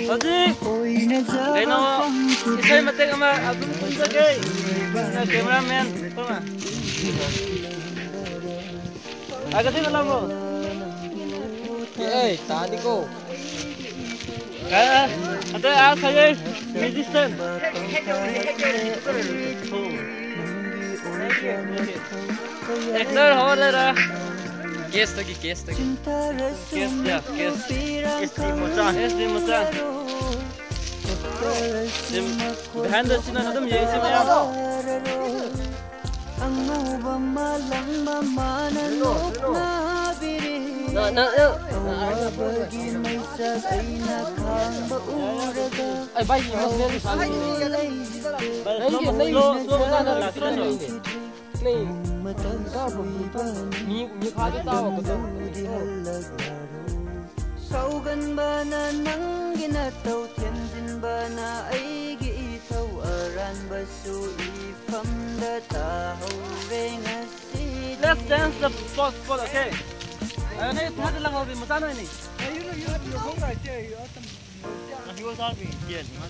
Ojik, kayaknya saya mati sama Abdul Muzakke, cameraman, betul nggak? Agak sih dalam lo. Tadi kok. Ada saya musician. Actor हो रहा है Guest lagi. Guest ya, guest. SD Musa. Behind the scene ada menjadi siapa ya? Ay baik ni mas ni salah ni. Lo ni khadi tahu betul. Saugan bana nang ginataw tianjin bana ay giitaw aran basu ifam dataw rengasi. Let's dance the spot, okay? Ini tuh lang hobi macam mana ini? You không phải chơi ở tầm. Hiếu sao bị điên mà?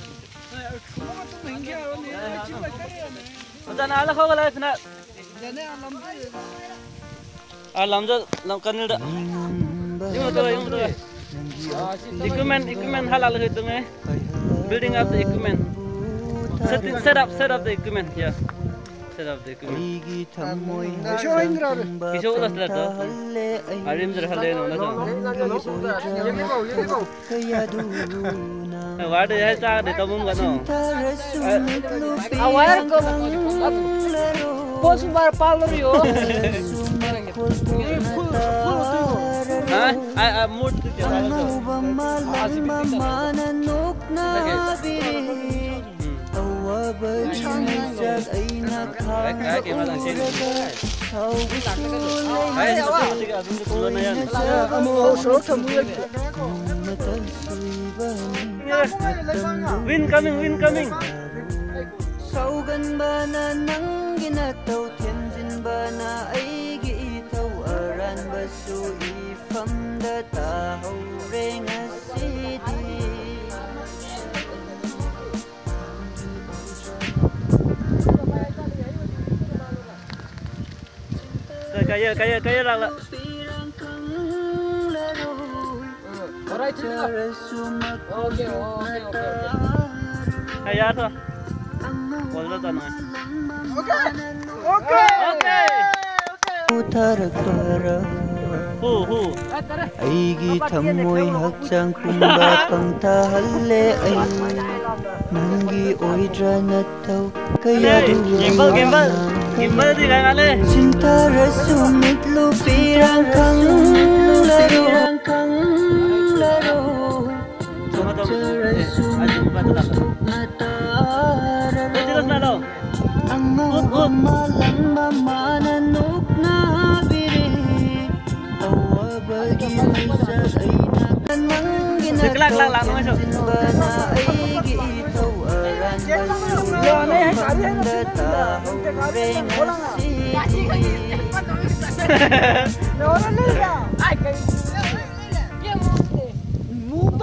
Không có tụi mình kia luôn đi, chứ phải cái này. Macam mana kau kalau kena? Giờ này làm gì? Làm cho làm cân được. Nhưng mà tôi. Equipment halal itu nge. Building up the equipment. Set up the equipment, yeah. Set up the equipment. Kisah ulas lah tu. Arim terhal deh nona tu. Wada ya cak di tabung kan no. Awal kok. Bos bar parlor yo. Mood tu je. Wind coming. Saugan bana nang ginataw tianjin bana ay giitaw aran basu ifam dataw rengasidi. Kaya lah. Alright, okay. Kaya tu. Boleh tak nak? Okay. Utar para. Who? Aigi thamoy hakchang kumba pangtahalle ay nangi oidra nataw kaya Gimbal di kan ale. Cinta rasumit lupirang kang laro. Cuma tu. Aduh, patut tak? Terus na lo. Ang malang mamananok na biri awabagi sa ay nakanang Sekelak masuk. bana ay giitaw aran basu dataw rengasi.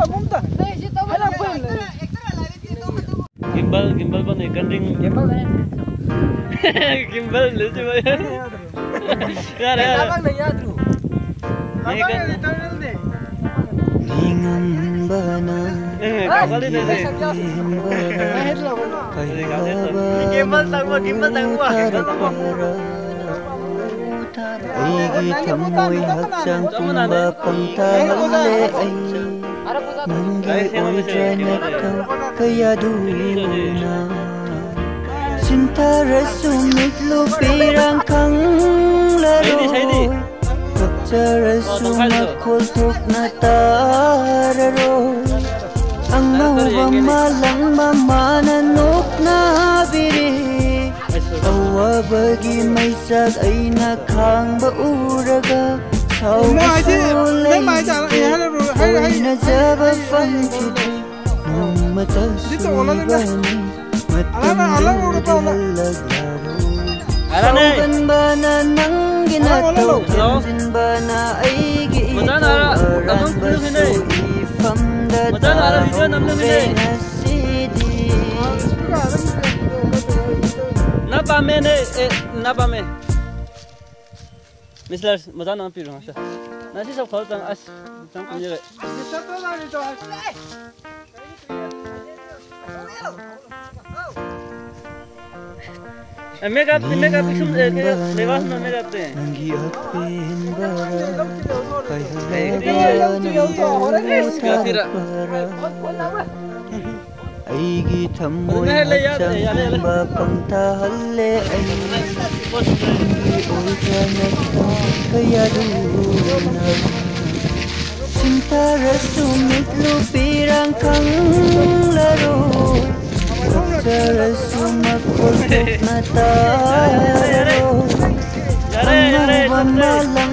Mumta. Gimbal pun ikan ring. Gimbal ni. Gimbal lucu banget. Ada. Abang dah ya tu. Ngingam bana Kau ni deh. Gimbal tangguh. Aigi thamoy hakchang kumba pangtahalle ay nangi oidra nataw kaya duna. Cinta rasumit lupirang kang laro. Kapsa rasumakol tok na tararo. Ang mahubang malang mamananok na biri awabagi may sag ay nakang bauraga. Sausulay oy nazaba fanchidi nung matasuibani matandang nagalaglaro. Saugan bana nang ginataw tianjin bana ay giitaw aran basu Napame. Mislar, mazan ang piro siya. Nasi sa khol tang as tang kunye. Mega pixel lewas na mega te. Nangi apin bara aigi thammoi hachamba pangtahalle ai ojanakta kayaduna sintarasu mitlu pirang kanglaro sintarasu makol nataro amang